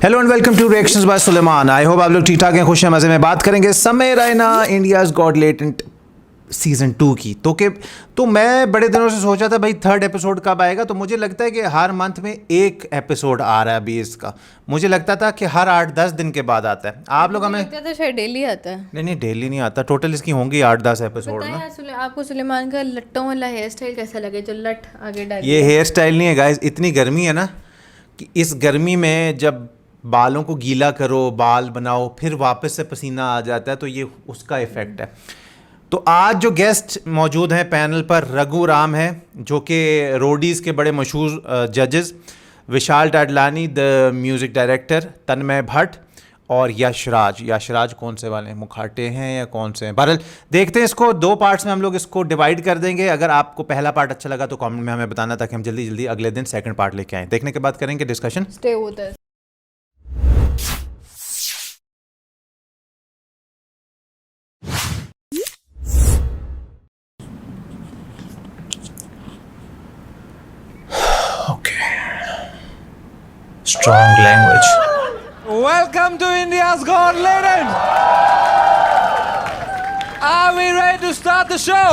Hello and welcome to reactions by Suleman. I hope आप लोग ठीक ठाक हैं, खुश हैं, मज़े में। बात करेंगे समय Raina India's got latent season 2 की। तो मैं बड़े दिनों से सोचा था भाई थर्ड एपिसोड कब आएगा। तो मुझे लगता है कि हर मंथ में एक एपिसोड आ रहा है अभी इसका। मुझे लगता था कि हर 8-10 दिन के बाद आता है। आप लोग हमें लगता था शायद डेली आता है। नहीं डेली नहीं आता। टोटल इसकी होंगी 8-10 एपिसोड ना। आपको सुलेमान का लट्टों वाला हेयर स्टाइल कैसा लगे जो लट आगे डाल ये हेयर स्टाइल नहीं है गाइस, इतनी गर्मी है ना कि इस गर्मी में जब बालों को गीला करो, बाल बनाओ, फिर वापस से पसीना आ जाता है, तो ये उसका इफ़ेक्ट है। तो आज जो गेस्ट मौजूद हैं पैनल पर, रघु राम हैं जो कि रोडीज़ के बड़े मशहूर जजेस, विशाल टाडलानी द म्यूज़िक डायरेक्टर, तन्मय भट्ट और यशराज कौन से वाले हैं, मुखाटे हैं या कौन से हैं? बहरहाल देखते हैं इसको। 2 पार्ट्स में हम लोग इसको डिवाइड कर देंगे। अगर आपको पहला पार्ट अच्छा लगा तो कमेंट में हमें बताना, ताकि हम जल्दी जल्दी अगले दिन सेकंड पार्ट लेके आएँ। देखने के बाद करेंगे discussion. Stay with us. Strong language. Welcome to India's Got Talent. Are we ready to start the show?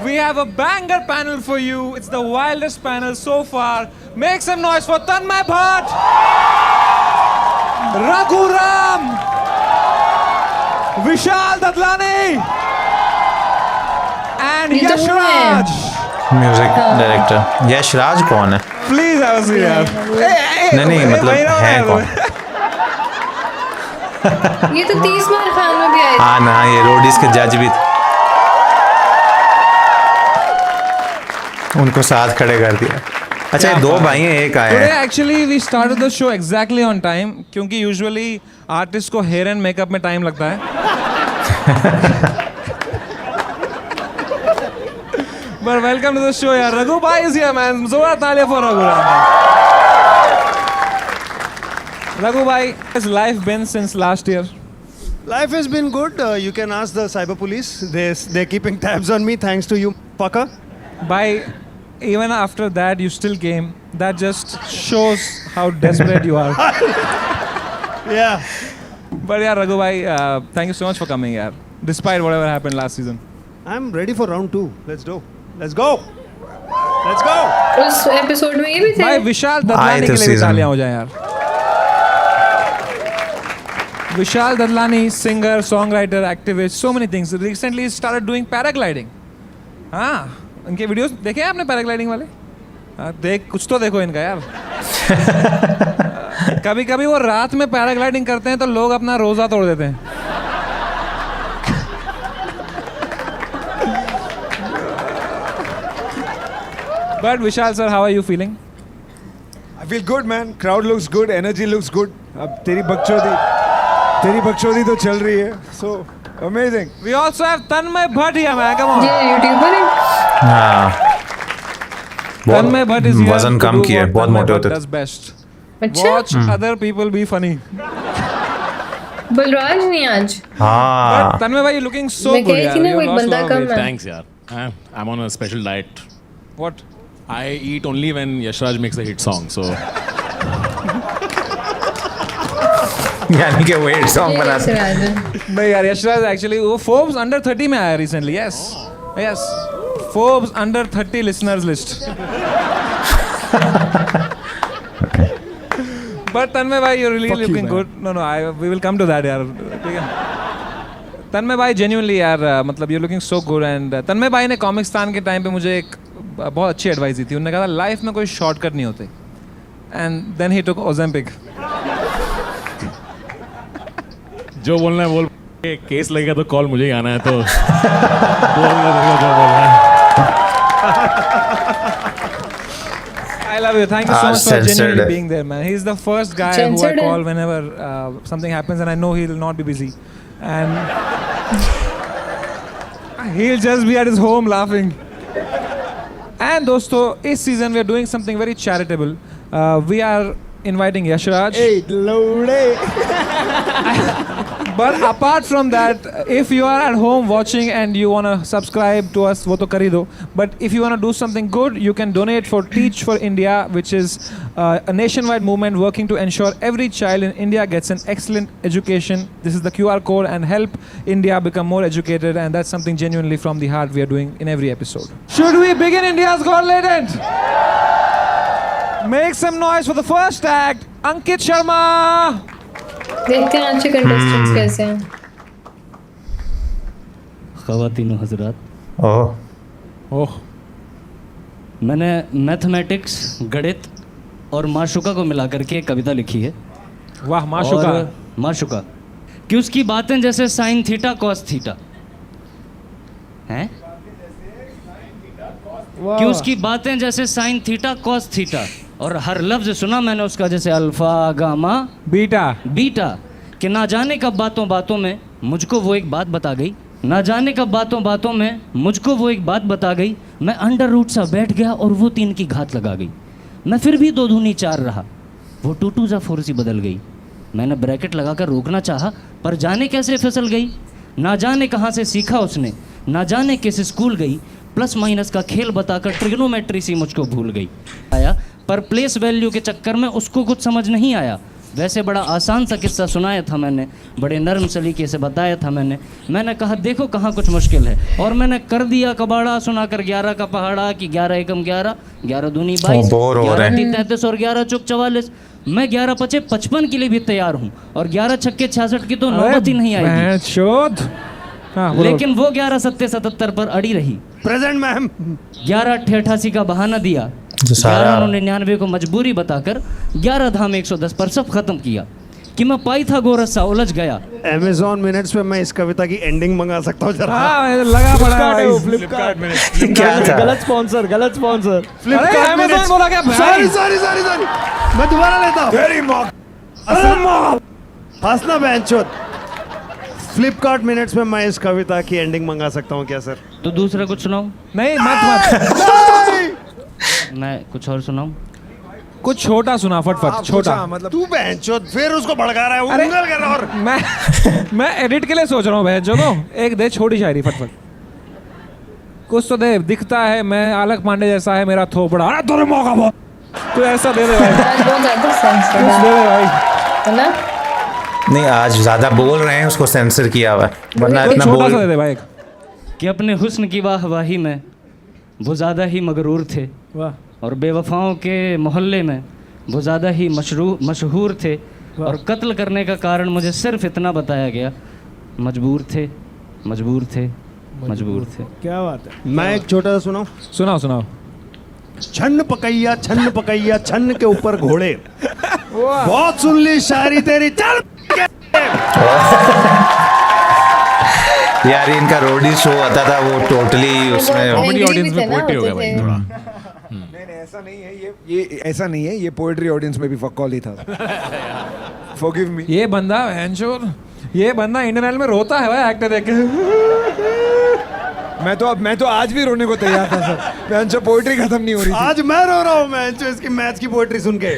We have a banger panel for you. It's the wildest panel so far. Make some noise for Tanmay Bhatt, Raghu Ram, Vishal Dadlani, and Yashraj. Music director Yashraj कौन है? Please have a seat. नहीं मतलब है कौन? ये तो 30 बार खान में भी आए थे। हाँ ना, ये रोडीज के जज भी थे। उनको साथ खड़े कर दिया। अच्छा, ये 2 भाई हैं, एक आया Today है। actually we started the show exactly on time क्योंकि usually artist को hair and makeup में time लगता है। But welcome to the show यार। Raghu bhai is here man। जोरदार तालियां for Raghu Ram। Raghu bhai, has life been since last year? Life has been good. You can ask the cyber police. They're keeping tabs on me thanks to you, fucker. Bhai, even after that you still came. That just shows how desperate you are. Yeah. But yeah, Raghu bhai, thank you so much for coming yaar. Despite whatever happened last season. I'm ready for round 2. Let's go. Let's go. Let's go. उस episode में ये भी थे। भाई विशाल आए ददलानी थे के लिए भी season। तालियां हो जाए यार। Vishal Dadlani, singer, songwriter, activist, so many things. Recently started doing paragliding. हाँ, इनके वीडियोस देखे हैं आपने पैराग्लाइडिंग वाले? हाँ, कुछ तो देखो इनका यार। कभी कभी वो रात में पैराग्लाइडिंग करते हैं तो लोग अपना रोजा तोड़ देते हैं। But Vishal sir, how are you feeling? I feel good man. Crowd looks good, energy looks good. अब तेरी बकचोदी तो चल रही है. So amazing. We also have Tanmay Bhatt here man. Come on. ये यूट्यूबर है। हाँ, Tanmay Bhatt is here वजन to कम do किया है, what बहुत Tanmay मोटे Bhatt होते थे। does best. अच्छा, Watch other people be funny. Balraj नहीं आज। हाँ, But Tanmay bhai, you're looking so मैं good कही यार. थी ना You कोई lost a बंदा lot of कम weight. है। Thanks, yaar. I'm on a special diet. What? I eat only when Yashraj makes a hit song. So यानी कि वेट सॉन्ग बनाते हैं। नहीं यार, यशराज एक्चुअली वो Forbes under 30 में आया recently. Yes. Yes. Forbes under 30 listeners list. But Tanmay bhai, you're really looking good. No, we will come to that यार. ठीक है. तन्मय भाई genuinely यार, मतलब you're looking so good and तन्मय भाई ने कॉमिक्सतान के टाइम पे मुझे एक बहुत अच्छी एडवाइस दी थी। उन्होंने कहा था लाइफ में कोई शॉर्टकट नहीं होते। And then he took Ozempic. जो बोलना है बोल। केस लगेगा तो कॉल मुझे ही आना है तो बोलना जो बोलना है। I love you. Thank you so much for censored genuinely है। being there, man. He's the first guy who I Censored है। call whenever something happens and I know he'll not be busy. And he'll just be at his home laughing. And दोस्तों, इस season we are doing something very charitable. We are inviting Yashraj. Hey, lowde. But apart from that, if you are at home watching and you want to subscribe to us, wo to kar hi do. But if you want to do something good, you can donate for Teach for India, which is a nationwide movement working to ensure every child in India gets an excellent education. This is the QR code, and help India become more educated, and that's something genuinely from the heart we are doing in every episode. Should we begin India's Got Latent? Make some noise for the first act, Ankit Sharma. देखते हैं आज के contestants कैसे हैं. ख़वातीन हज़रात, ओह मैंने mathematics, गणित और माशुका को मिलाकर के एक कविता लिखी है. वाह, माशुका. और माशुका कि उसकी बातें जैसे साइन थीटा कॉस थीटा हैं, कि उसकी बातें जैसे साइन थीटा कॉस थीटा, और हर लफ्ज़ सुना मैंने उसका जैसे अल्फ़ा गामा बीटा. बीटा. कि ना जाने कब बातों बातों में मुझको वो एक बात बता गई, ना जाने कब बातों बातों में मुझको वो एक बात बता गई. मैं अंडर रूट सा बैठ गया और वो 3 की घात लगा गई. मैं फिर भी 2 दूनी 4 रहा, वो 2 2 जा 4 सी बदल गई. मैंने ब्रैकेट लगाकर रोकना चाहा, पर जाने कैसे फिसल गई. ना जाने कहाँ से सीखा उसने, ना जाने किस स्कूल गई. प्लस माइनस का खेल बताकर ट्रिग्नोमेट्री सी मुझको भूल गई. आया पर प्लेस वैल्यू के चक्कर में उसको कुछ समझ नहीं आया. वैसे बड़ा आसान सा किस्सा सुनाया था मैंने, बड़े नरम सलीके से बताया था मैंने कहा देखो कहाँ कुछ मुश्किल है, और मैंने कर दिया कबाड़ा सुनाकर 11 का पहाड़ा कि 11 एकम 11, 11 दूनी 22, 11 तीन 33 और 11 चौक 44. मैं 11 पचे 55 के लिए भी तैयार हूँ, और 11 छक्के 66 की तो नौबत ही नहीं आएगी. लेकिन वो 11 सत्ते 77 पर अड़ी रही. Present ma'am. 11 88 का बहाना दिया, 1199 को मजबूरी बताकर 11 धाम 110 पर सब खत्म किया. कि मैं पाई था गोरस सा उलझ गया. Amazon मिनट्स पे मैं इस कविता की एंडिंग मंगा सकता हूँ जरा. हाँ, लगा पड़ा है. फ्लिपकार्ट में क्या था? गलत स्पॉन्सर. अरे Amazon बोला क्या? सॉरी मैं दोबारा लेता हूँ. Very mock. हंसना बेंचोद. फ्लिपकार्ट मिनट्स में मैं इस कविता की एंडिंग मंगा सकता हूँ क्या सर? तो दूसरा कुछ सुनाऊं? नहीं, मत. मैं कुछ और सुनाऊं? कुछ छोटा सुना, फटफट छोटा. मतलब तू बेंचोद फिर उसको भड़का रहा है. अरे, उंगल कर रहा है. और मैं एडिट के लिए सोच रहा हूँ बहन जो को. एक दे छोटी शायरी फटफट. कुछ तो दे. दिखता है मैं आलक पांडे जैसा है मेरा थोपड़ा. अरे तेरे मौका बहुत. तो ऐसा दे दे भाई. आज बहुत ज़्यादा सेंस कुछ दे दे भाई. है ना. नहीं, आज ज्यादा बोल रहे हैं, उसको सेंसर किया हुआ है, वरना कुछ इतना छोटा सा दे बोल. दे भाई. कि अपने हुस्न की वाहवाही में वो ज़्यादा ही मगरूर थे, वाह. और बेवफाओं के मोहल्ले में वो ज़्यादा ही मशहूर थे, और कत्ल करने का कारण मुझे सिर्फ इतना बताया गया, मजबूर थे. क्या बात है. मैं एक छोटा सा सुनाऊं. सुनाओ. छन्न पकैया छन्न के ऊपर घोड़े. बहुत सुन ली शायरी तेरी. चल यार, इनका रोडी शो आता था, वो टोटली उसमें कॉमेडी Angry ऑडियंस भी थे में ना, पोएट्री हो गया होते भाई थे. थोड़ा. नहीं ऐसा नहीं है. ये ऐसा नहीं है. ये पोएट्री ऑडियंस में भी फक्कॉल ही था. Forgive me. ये बंदा बहनचोद, ये बंदा इंडियन आइडल में रोता है भाई एक्टर देख के. मैं तो आज भी रोने को तैयार था सर. मैं पोएट्री खत्म नहीं हो रही थी. आज मैं रो रहा हूँ मैं जो इसकी मैच की पोएट्री सुन के.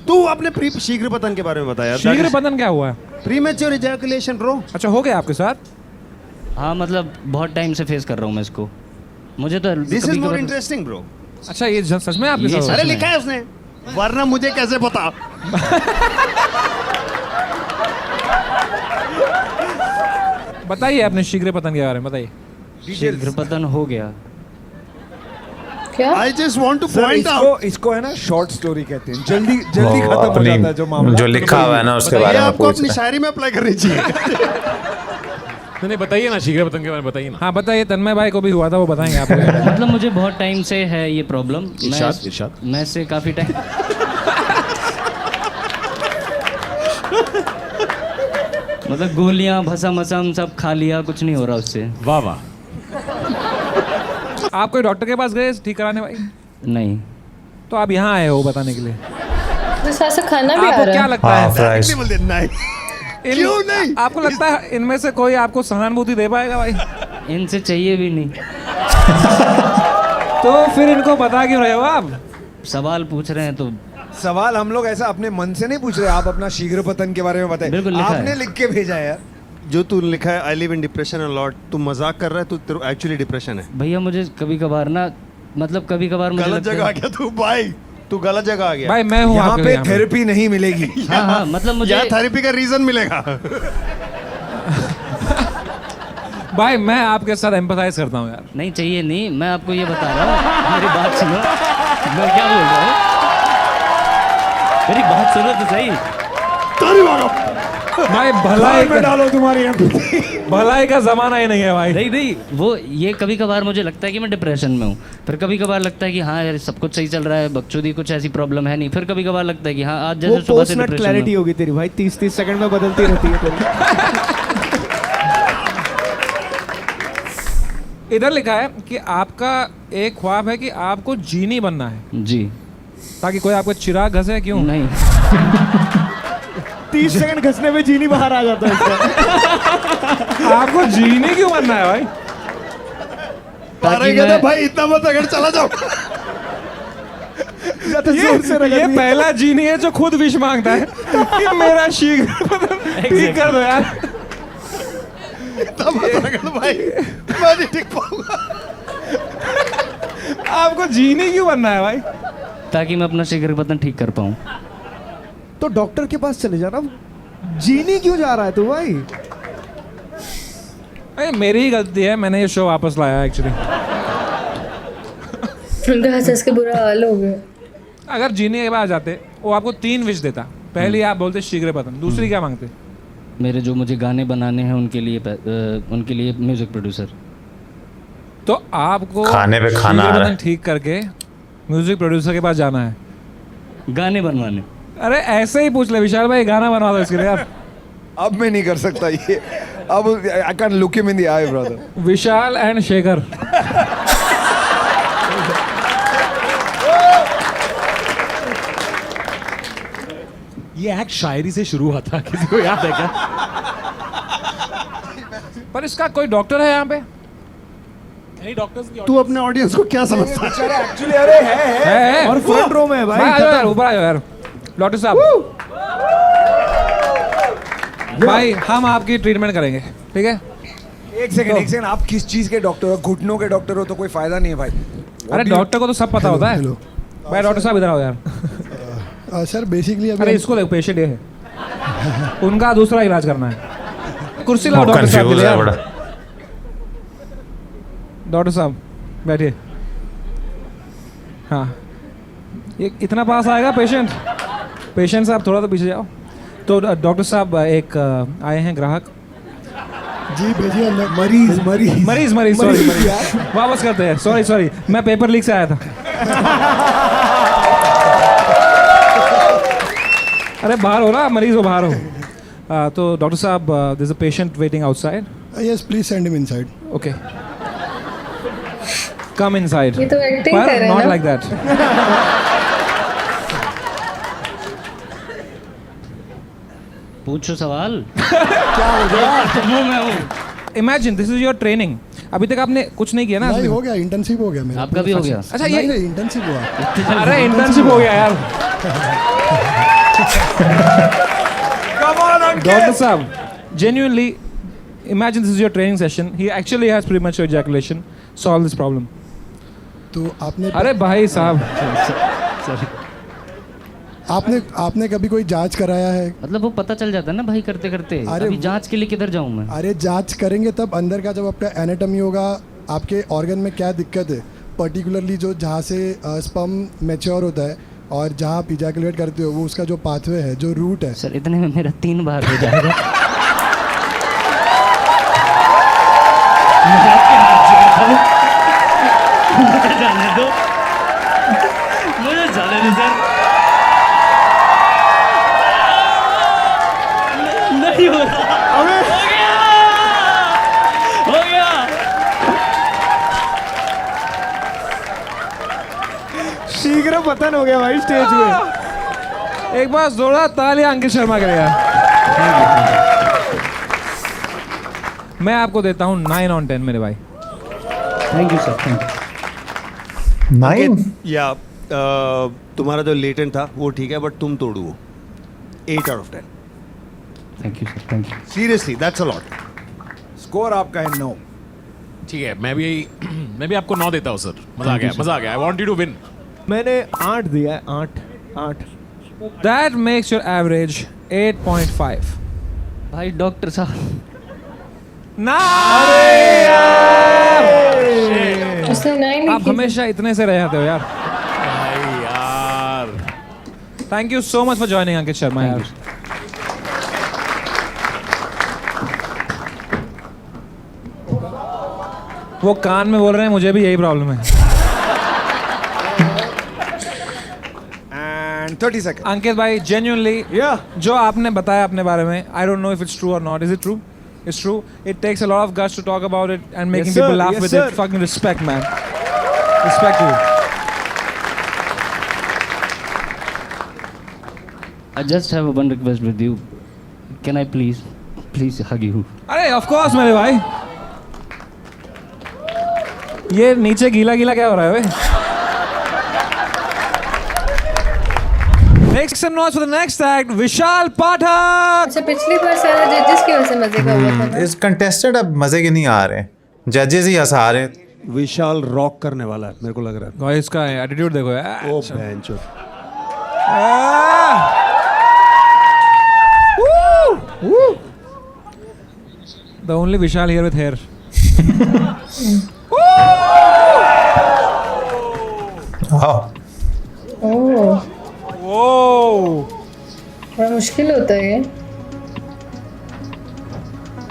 तू अपने शीघ्र पतन के बारे में बताया. शीघ्र पतन क्या हुआ है? Premature ejaculation bro. अच्छा, हो गया आपके साथ? हाँ, मतलब बहुत टाइम से फेस कर रहा हूँ मैं इसको. मुझे तो दिस इज कभी मोर कभार- इंटरेस्टिंग ब्रो. अच्छा, ये सच में आपके ये साथ? अरे में। लिखा है उसने, वरना मुझे कैसे पता. बताइए अपने शीघ्र पतन के बारे में बताइए. शीघ्र पतन हो गया. क्या? I just want to sir point out. इसको है ना शॉर्ट स्टोरी कहते हैं. जल्दी खत्म हो जाता है जो मामला. जो लिखा हुआ है ना उसके ये बारे में आपको पूछ अपनी रहे हैं. शायरी में अप्लाई करनी चाहिए. नहीं, बताइए ना शीघ्र पतन के बारे में बताइए ना. हाँ बताइए. तन्मय भाई को भी हुआ था, वो बताएंगे आपको. मतलब मुझे बहुत टाइम से है ये प्रॉब्लम. इरशाद. मैं से काफ़ी टाइम मतलब गोलियां भसम असम सब खा लिया, कुछ नहीं हो रहा उससे. वाह वाह. आप कोई डॉक्टर के पास गए ठीक कराने भाई? नहीं. तो आप यहाँ आए हो बताने के लिए. तो साथ से खाना भी आ आपको रहा क्या है. लगता हाँ, है? फ्राइज. बोल दे नहीं. क्यों नहीं? आपको लगता है इनमें से कोई आपको सहानुभूति दे पाएगा भाई? इनसे चाहिए भी नहीं. तो फिर इनको बता क्यों रहे हो आप? सवाल पूछ रहे हैं तो सवाल हम लोग ऐसा अपने मन से नहीं पूछ रहे, आप अपना शीघ्र पतन के बारे में बताइए। बिल्कुल लिखा है। आपने लिख के भेजा है यार। जो तू लिखा है I live in depression a lot, तू मजाक कर रहा है, तू एक्चुअली डिप्रेशन है। भैया मुझे कभी कभार ना, मतलब कभी कभार मुझे गलत लगता जगह आ है, गया तू भाई, तू गलत जगह आ गया। भाई मैं हूँ यहाँ आपके पे लिए यहाँ पे। थेरेपी नहीं मिलेगी। हाँ हाँ मतलब मुझे यहाँ थेरेपी का रीजन मिलेगा। भाई मैं आपके साथ एम्पैथाइज करता हूँ यार। नहीं चाहिए, नहीं मैं आपको ये बता रहा हूँ, मेरी बात सुनो, मैं क्या बोल रहा हूँ, मेरी बात सुनो तो सही। भाई भलाई में डालो तुम्हारी empathy। भलाई का जमाना ही नहीं है भाई। नहीं नहीं, वो ये कभी कभार मुझे लगता है कि मैं डिप्रेशन में हूँ, फिर कभी कभार लगता है कि हाँ यार सब कुछ सही चल रहा है, बकचोदी कुछ ऐसी प्रॉब्लम है नहीं, फिर कभी कभार लगता है कि हाँ आज वो जैसे सुबह से पोस्ट नट डिप्रेशन क्लैरिटी में। होगी तेरी भाई, 30-30 सेकंड में बदलती रहती है तेरी। इधर लिखा है कि आपका एक ख्वाब है कि आपको जीनी बनना है, जी ताकि कोई आपको चिराग घसे। क्यों? नहीं 30 सेकंड घसने में जीनी बाहर आ जाता है इसका। आपको जीनी क्यों बनना है भाई? ताकि कहता मैं भाई इतना मत अगर चला जाओ। ज्यादा जोर से रगड़ ये दिया। पहला जीनी है जो खुद विश मांगता है कि मेरा शीघ्र ठीक कर दो यार। इतना मत रगड़ भाई, मैं नहीं टिक पाऊंगा। आपको जीनी क्यों बनना है भाई? ताकि मैं अपना शीघ्र पतन ठीक कर पाऊँ। तो डॉक्टर के पास चले जाना, जीनी क्यों जा रहा है तू भाई? अरे मेरी ही गलती है, मैंने ये शो वापस लाया एक्चुअली। उनका हंस के बुरा हाल हो गया। अगर जीने के बाद जाते वो आपको 3 विश देता। पहली आप बोलते शीघ्र पतन, दूसरी क्या मांगते? मेरे जो मुझे गाने बनाने हैं उनके लिए म्यूजिक प्रोड्यूसर। तो आपको खाने पे खाना शीघ्र आ रहा पतन है। ठीक करके म्यूजिक प्रोड्यूसर के पास जाना है। गाने बनवाने। अरे ऐसे ही पूछ ले विशाल भाई, गाना बनवा दो इसके लिए यार। अब मैं नहीं कर सकता ये, अब I can look him in the I brother. Vishal and Shekhar. ये एक्ट शायरी से शुरू हुआ था, किसी को याद है क्या? पर इसका कोई डॉक्टर है यहाँ पे? नहीं डॉक्टर्स की तू अपने ऑडियंस को क्या समझता है? एक्चुअली अरे है। और फ्रंट रो में है भाई आ भाई। जाओ यार, ऊपर आ जाओ यार डॉक्टर साहब। भाई हम आपकी ट्रीटमेंट करेंगे, ठीक है? एक सेकंड, आप किस चीज के डॉक्टर हो? घुटनों के डॉक्टर हो तो कोई फायदा नहीं है भाई। अरे डॉक्टर को तो सब पता होता है। भाई डॉक्टर साहब इधर आओ यार। सर बेसिकली अरे इसको देखो, पेशेंट ये है, उनका दूसरा इलाज करना है। कुर्सी लाओ डॉक्टर साहब के लिए यार। डॉक्टर साहब बैठिए। हाँ ये इतना पास आएगा पेशेंट? पेशेंट साहब थोड़ा तो पीछे जाओ। तो डॉक्टर साहब एक आए हैं ग्राहक। जी भेजिए अंदर। मरीज मरीज सॉरी वापस करते हैं। सॉरी मैं पेपर लीक से आया था। अरे बाहर हो ना, मरीज हो बाहर हो। तो डॉक्टर साहब there is a patient waiting outside. Yes please send him inside. Okay come inside. ये तो एक्टिंग कर रहे हैं नॉट ना। Like that. पूछो सवाल। क्या हो गया? मैं हूँ। Imagine this is your training. अभी तक आपने कुछ नहीं किया ना? नहीं हो गया, इंटर्नशिप हो गया मेरा। आपका भी हो गया? अच्छा ये नहीं इंटर्नशिप हुआ। अरे इंटर्नशिप हो गया यार। डॉक्टर साहब genuinely imagine this is your training session. He actually has premature ejaculation. Solve this problem. तो आपने अरे भाई साहब आपने कभी कोई जांच कराया है? मतलब वो पता चल जाता है ना भाई करते करते। अरे अभी वो- जांच के लिए किधर जाऊँ मैं? अरे जांच करेंगे तब अंदर का, जब आपका एनाटॉमी होगा, आपके ऑर्गन में क्या दिक्कत है, पर्टिकुलरली जो जहाँ से स्पर्म मैच्योर होता है और जहाँ आप इजैकुलेट करते हो, वो उसका जो पाथवे है, जो रूट है। सर इतने में मेरा 3 बार हो जाएगा। मुझे जाने दो सर। नहीं हो रहा। हो गया। शीघ्र पतन हो गया भाई स्टेज में। एक बार जोरदार तालियां अंकित शर्मा के लिए यार। मैं आपको देता हूँ 9 on 10 मेरे भाई। Thank you sir, thank you. 9? या तुम्हारा जो लेटेंट था वो ठीक है, बट तुम तोड़ो वो 8 out of 10. Thank you sir, thank you. Seriously, that's a lot. Score आपका है 9. ठीक है, मैं भी आपको 9 देता हूँ सर। मजा आ गया। I want you to win. मैंने 8 दिया है, 8. That makes your average 8.5. भाई डॉक्टर साहब, उसने 9 आप हमेशा इतने से रह जाते हो यार। भाई यार, thank you so much for joining Ankit Sharma यार। वो कान में बोल रहे हैं, मुझे भी यही प्रॉब्लम है। And 30 seconds. अंकित भाई जेन्युइनली Yeah. जो आपने बताया अपने बारे में, I don't know if it's true और नॉट। Is it true? It's true. It takes a lot of guts to talk about it and making Yes, sir. people laugh Yes, with sir. it. Fucking respect, man. Respect you. I just have one request with you. Can I please hug you? अरे of course मेरे भाई। ये नीचे गीला गीला क्या हो रहा है बे? Make some noise for the next act, विशाल पाठक। अच्छा, पिछली बार सारा जजेस की वजह से मजे का हुआ था ना? इस कंटेस्टेंट अब मजे के नहीं आ रहे, जजेस ही हंसा रहे हैं। विशाल रॉक करने वाला है, मेरे को लग रहा है. भाई इसका एटीट्यूड देखो यार। ओ बेंचो. The only Vishal here with hair. ओह, बड़ा मुश्किल होता है ये।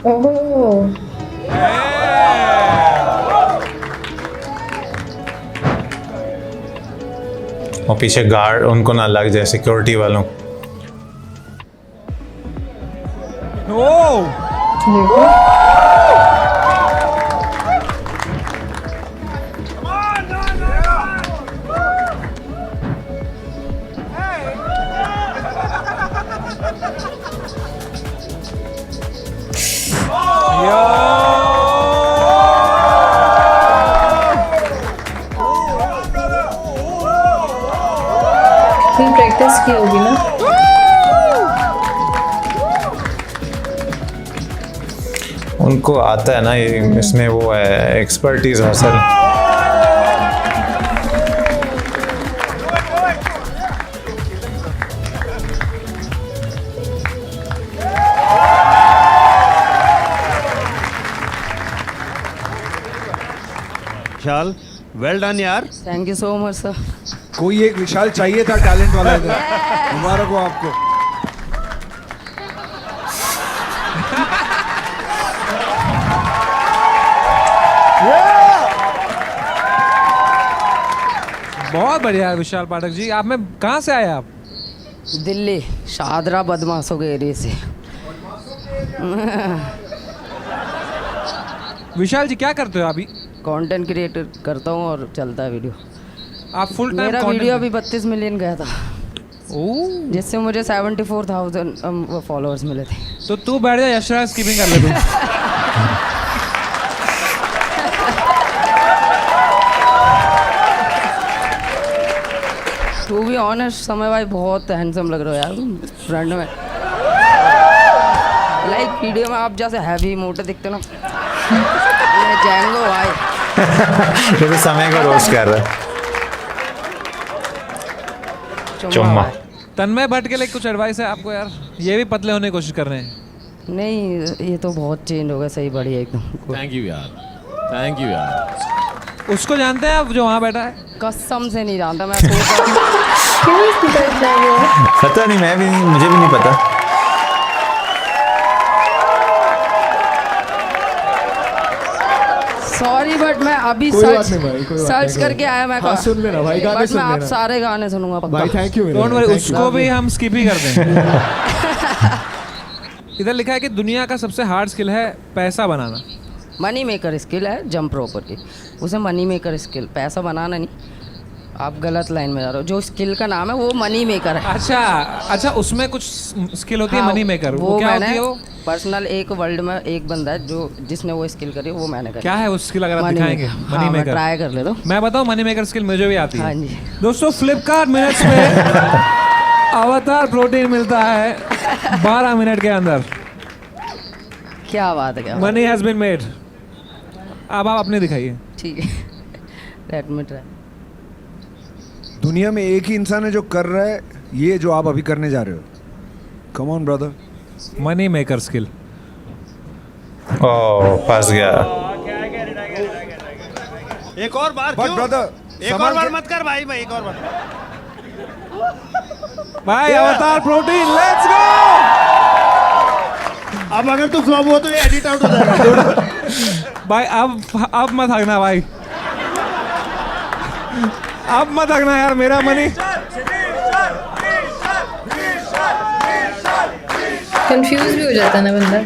ओह, और पीछे गार्ड उनको ना लग जाए, सिक्योरिटी वालों। तुम प्रैक्टिस की होगी ना? उनको आता है ना, ये इसमें वो है एक्सपर्टीज हासिल। विशाल, वेल डन यार. Thank you so much sir. कोई एक विशाल चाहिए था टैलेंट वाला इधर. मुबारक हो आपको. बहुत बढ़िया विशाल पाठक जी। आप में कहाँ से आए आप? दिल्ली शादरा बदमाशों के एरिया से। विशाल जी क्या करते हो अभी? कंटेंट क्रिएटर करता हूँ और चलता है वीडियो। आप फुल टाइम मेरा वीडियो अभी 32 मिलियन गया था, ओह, जिससे मुझे 74,000 फॉलोअर्स मिले थे। तो तू बैठ जा, यशराज स्कीपिंग कर ले तू। टू बी ऑनेस्ट समय भाई बहुत हैंडसम लग रहे हो यार फ्रंट में। लाइक वीडियो में आप जैसे हैवी मोटे दिखते ना, मैं जैंगो भाई। ये तो समय का रोस्ट कर रहा है। चुम्मा। तन्मय भट्ट के लिए कुछ एडवाइस है आपको यार? ये भी पतले होने की कोशिश कर रहे हैं। नहीं, ये तो बहुत चेंज हो गया, सही बढ़िया एकदम। थैंक यू यार, थैंक यू यार। उसको जानते हैं आप जो वहाँ बैठा है? कसम से नहीं जानता मैं। क्यों बैठा है वो? पता नहीं, मैं भी नहीं, मुझे भी नहीं पता। सॉरी बट मैं अभी कोई बात नहीं भाई, कोई बात सर्च नहीं, करके आया मैं। हाँ, सुन लेना भाई, गाने बट सुन मैं आप लेना सारे गाने सुनूंगा पक्का भाई। Thank you. डोंट वरी, उसको भी हम स्किप ही कर देंगे। इधर लिखा है कि दुनिया का सबसे हार्ड स्किल है पैसा बनाना। मनी मेकर स्किल है जंप प्रॉपर की, उसे मनी मेकर स्किल, पैसा बनाना नहीं। आप गलत लाइन में जा रहे हो। जो स्किल का नाम है वो मनी मेकर है। अच्छा अच्छा, उसमें कुछ स्किल होती है हाँ, मनी मेकर, वो क्या मैंने होती है वो? पर्सनल एक वर्ल्ड में एक बंदा है जो जिसने वो स्किल करी, वो मैंने करी। क्या है वो स्किल, अगर आप Money दिखाएंगे? maker। मनी हाँ, मैं मेकर ट्राई कर ले दो। मैं बताऊं, मनी मेकर स्किल मुझे भी आती है। हाँ जी। दोस्तों फ्लिपकार्ट मिनट्स में अवतार प्रोटीन मिलता है 12 मिनट के अंदर। क्या बात है, क्या मनी हैज बीन मेड। अब आप अपनी दिखाइए। ठीक है, लेट मी ट्राई। दुनिया में एक ही इंसान है जो कर रहा है ये जो आप अभी करने जा रहे हो। Come on brother. Money maker skill. Oh, फंस गया। एक और बार बट क्यों? ब्रदर एक और बार मत कर भाई, एक और बार। भाई अवतार प्रोटीन, लेट्स गो। अब अगर तू फ्लॉप हुआ तो ये एडिट आउट हो जाएगा। भाई अब मत हगना भाई, अब मत हगना यार, मेरा मनी। कंफ्यूज भी हो जाता है ना बंदा।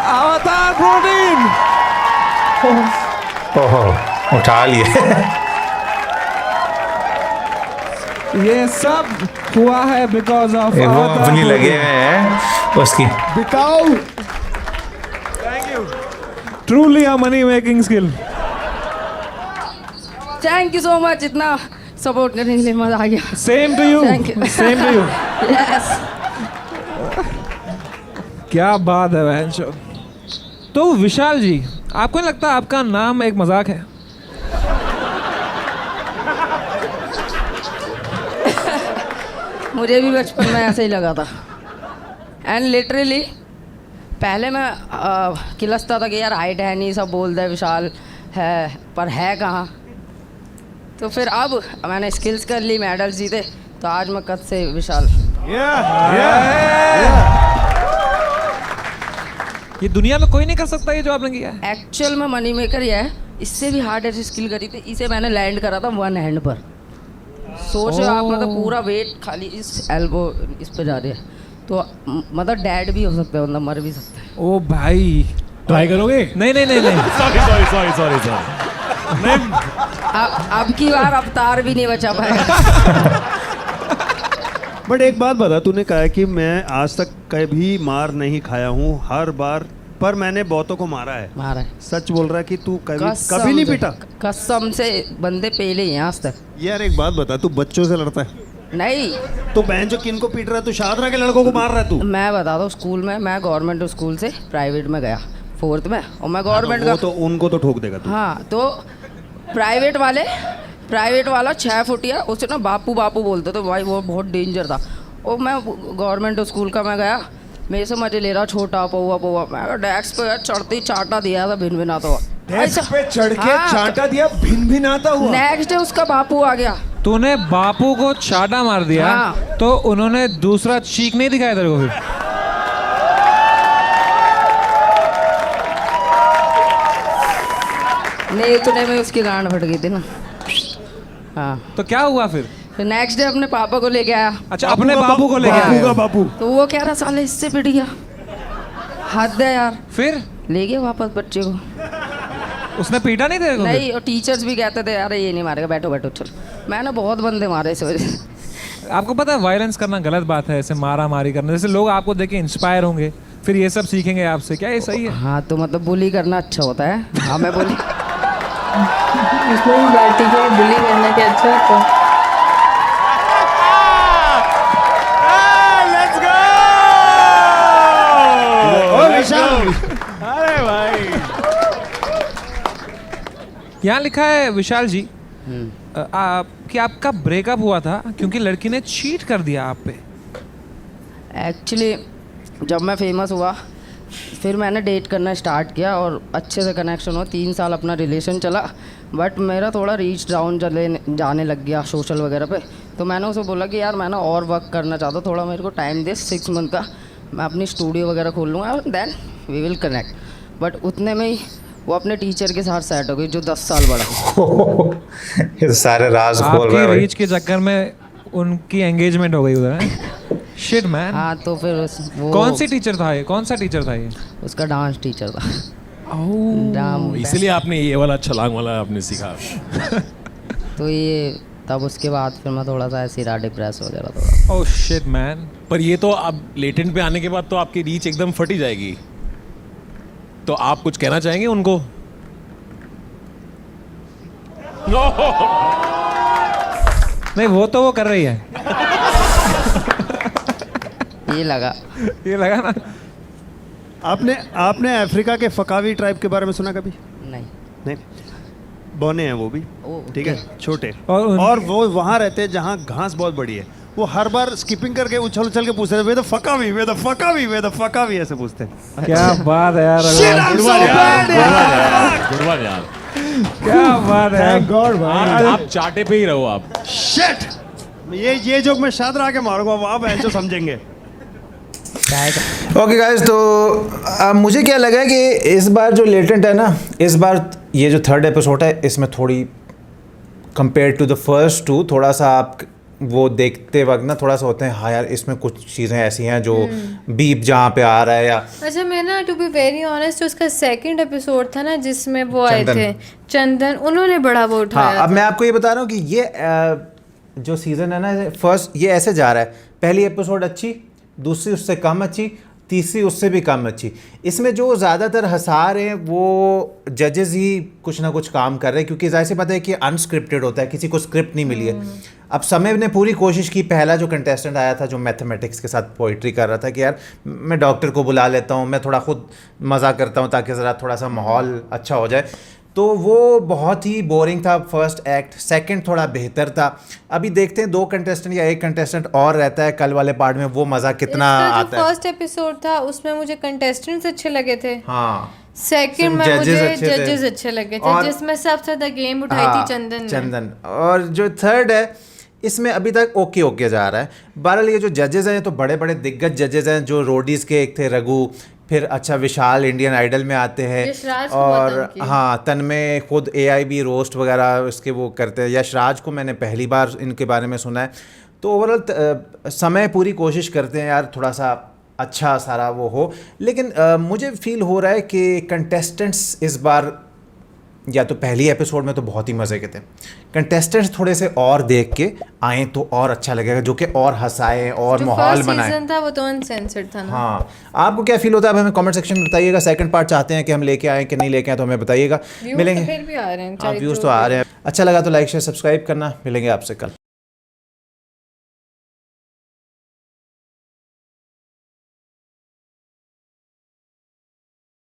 अवतार प्रोटीन। ओहो, उठा लिए। ये सब हुआ है बिकॉज ऑफ वो अपनी लगे हुए हैं उसकी। बिकाऊ। Truly a money making skill. Thank you so much, इतना सपोर्ट करने के लिए मजा आ गया। Same to you, Thank you. Same to you. Yes. क्या बात है बहन। तो विशाल जी, आपको नहीं लगता आपका नाम एक मजाक है? मुझे भी बचपन में ऐसे ही लगा था। एंड लिटरली पहले मैं किलसता था कि यार हाइट है नहीं, सब बोलते हैं विशाल है, पर है कहाँ। तो फिर अब मैंने स्किल्स कर ली, मेडल्स जीते, तो आज मैं कद से विशाल। ये दुनिया में कोई नहीं कर सकता ये जो आपने किया है। एक्चुअल में मनी मेकर ही है, इससे भी हार्ड ऐसी स्किल करी थी। इसे मैंने लैंड करा था 1 हैंड पर। सोचो आप, मतलब पूरा वेट खाली इस एल्बो इस पे जा रही है। तो मतलब डैड भी हो सकता है, मतलब मर भी सकता है। ओ भाई, ट्राई करोगे? नहीं नहीं नहीं नहीं। सॉरी। अब की बार अवतार भी नहीं बचा पाएगा। बट एक बात बता, तूने कहा है कि मैं आज तक कभी मार नहीं खाया हूँ, हर बार पर मैंने बहुतों को मारा है। मारा है। सच बोल रहा है कि तू कभी कसम नहीं से- पिटा? कसम से बंदे पहले ही हैं आज तक। यार एक बात बता, तू बच्चों से लड़ता है? नहीं, तो बहन जो किन को पीट रहा है? तू शादरा के लड़कों को मार रहा है तू? मैं बता दूँ, स्कूल में मैं गवर्नमेंट स्कूल से प्राइवेट में गया 4th में, और मैं गवर्नमेंट वो का। तो उनको तो ठोक देगा तू। हाँ, तो प्राइवेट वाला 6 फुटिया, उसे ना बापू बापू बोलते, तो भाई वो बहुत डेंजर था। और मैं गवर्नमेंट स्कूल का मैं गया, मेरे से मजे ले रहा, छोटा पौवा। मैं डेस्क पे चढ़ती चाटा दिया था, भिन भिनाता हुआ। डेस्क पे चढ़ के चाटा दिया, भिन भिनाता हुआ। नेक्स्ट डे उसका बापू आ गया। तूने बापू को चाटा मार दिया। हाँ। तो उन्होंने दूसरा चीक नहीं दिखाया तेरे को फिर? नहीं, इतने में उसकी गांड फट गई थी ना। हाँ, तो क्या हुआ फिर? नेक्स्ट डे अपने पापा को लेके आया। अच्छा, अपने बापू को लेके बापू आया। का बापू। तो वो कह रहा साले इससे पिट गया, हद है यार। फिर ले गया वापस बच्चे को। उसने पीटा नहीं तेरे को? नहीं, और टीचर्स भी कहते थे यार ये नहीं मारेगा, बैठो बैठो चल। मैंने बहुत बंदे मारे इस वजह से। आपको पता है वायलेंस करना गलत बात है, ऐसे मारा मारी करना। जैसे लोग आपको देख के इंस्पायर होंगे, फिर ये सब सीखेंगे आपसे। क्या ये सही है? हाँ, तो मतलब बुली करना अच्छा होता है। हाँ, मैं बोली उसमें भी बात ठीक है, बुली करना क्या अच्छा होता है। अरे भाई, यहाँ लिखा है विशाल जी कि आपका ब्रेकअप हुआ था क्योंकि लड़की ने चीट कर दिया आप पे। एक्चुअली जब मैं फेमस हुआ, फिर मैंने डेट करना स्टार्ट किया और अच्छे से कनेक्शन हुआ। 3 साल अपना रिलेशन चला, बट मेरा थोड़ा रीच डाउन जाने लग गया सोशल वगैरह पे। तो मैंने उसे बोला कि यार मैं ना और वर्क करना चाहता हूँ, थोड़ा मेरे को टाइम दे, 6 मंथ का मैं अपनी स्टूडियो वगैरह खोल लूँगा, then we will connect. But उतने में ही वो अपने टीचर के साथ सेट हो गई, जो 10 साल बड़ा। ये सारे राज खोल रहा है आपकी भाई। रीच के चक्कर में उनकी एंगेजमेंट हो गई उधर है? Shit man. हाँ तो फिर वो कौन सी टीचर था ये? कौन सा टीचर था ये? उसका डांस टीचर था। इसलिए आपने ये वाला छलांग वाला आपने सीखा। तो ये तब उसके बाद फिर मैं थोड़ा सा ऐसे रहा, डिप्रेस हो गया थोड़ा। Oh shit man. पर ये तो अब लेटेंट पे आने के बाद तो आपकी रीच एकदम फटी जाएगी, तो आप कुछ कहना चाहेंगे उनको? नहीं वो तो वो कर रही है। ये लगा ना। आपने अफ्रीका के फकावी ट्राइब के बारे में सुना कभी? नहीं। बौने हैं वो भी, ठीक है, छोटे, और और वो वहाँ रहते हैं जहाँ घास बहुत बड़ी है। वो हर बार स्किपिंग करके उछल उछल के पूछते हैं वे द फकावी, वे द फकावी, वे द फकावी, ऐसे पूछते हैं। क्या बात है यार। गुरुवार यार, क्या बात है। थैंक गॉड भाई। आप चाटे पे ही रहो आप। शिट, ये जोक मैं शायद आके मारूंगा, आप ऐसे समझेंगे। ओके गाइस, तो मुझे क्या लगा कि इस बार जो लेटेंट है ना, इस बार ये जो थर्ड एपिसोड है इसमें थोड़ी compare to the first two थोड़ा सा आप वो देखते वक्त ना थोड़ा सा होते हैं हाँ यार इसमें कुछ चीज़ें ऐसी हैं जो बीप जहाँ पे आ रहा है या। अच्छा मैं ना टू बी वेरी ऑनेस्ट, उसका सेकंड एपिसोड था ना जिसमें वो आए थे चंदन, उन्होंने बड़ा वो उठाया। हाँ, अब मैं आपको ये बता रहा हूँ कि ये जो सीज़न है ना फर्स्ट ये ऐसे जा रहा है, पहली एपिसोड अच्छी, दूसरी उससे कम अच्छी, तीसरी उससे भी कम अच्छी। इसमें जो ज़्यादातर हंसा रहे हैं वो जजेस ही कुछ ना कुछ काम कर रहे हैं, क्योंकि ज़ाहिर सी बात है कि अनस्क्रिप्टेड होता है, किसी को स्क्रिप्ट नहीं मिली है। अब समय ने पूरी कोशिश की, पहला जो कंटेस्टेंट आया था जो मैथमेटिक्स के साथ पोइट्री कर रहा था कि यार मैं डॉक्टर को बुला लेता हूँ, मैं थोड़ा खुद मज़ा करता हूँ ताकि ज़रा थोड़ा सा माहौल अच्छा हो जाए, तो वो बहुत ही बोरिंग था फर्स्ट एक्ट। सेकंड थोड़ा बेहतर था। अभी देखते हैं 2 कंटेस्टेंट या 1 कंटेस्टेंट और रहता है कल वाले पार्ट में, वो मज़ा कितना आता है। फर्स्ट एपिसोड था उसमें मुझे कंटेस्टेंट्स अच्छे लगे थे। हाँ, सेकंड में मुझे जजेस अच्छे लगे थे, जिसमें सबसे ज्यादा गेम उठाई थी चंदन। और जो थर्ड है इसमें अभी तक ओके जा रहा है। बहरहाल ये जो जजेस हैं तो बड़े बड़े दिग्गज जजेस हैं, जो रोडीज़ के एक थे रघु, फिर अच्छा विशाल इंडियन आइडल में आते हैं, और हाँ तन्मय खुद AIB रोस्ट वगैरह इसके वो करते हैं। यशराज को मैंने पहली बार इनके बारे में सुना है। तो ओवरऑल समय पूरी कोशिश करते हैं यार थोड़ा सा अच्छा सारा वो हो, लेकिन मुझे फील हो रहा है कि कंटेस्टेंट्स इस बार या तो पहली एपिसोड में तो बहुत ही मज़े के थे, कंटेस्टेंट्स थोड़े से और देख के आए तो और अच्छा लगेगा, जो कि और हंसाए और माहौल बनाए। सीजन था वो तो अनसेंसर्ड था ना। हाँ, आपको क्या फील होता है हमें कमेंट सेक्शन में बताइएगा। सेकंड पार्ट चाहते हैं कि हम लेके आए कि नहीं लेके आए, तो हमें बताइएगा। मिलेंगे, फिर भी आ रहे हैं, व्यूज़ तो आ रहे हैं। अच्छा लगा तो लाइक शेयर सब्सक्राइब करना। मिलेंगे आपसे कल।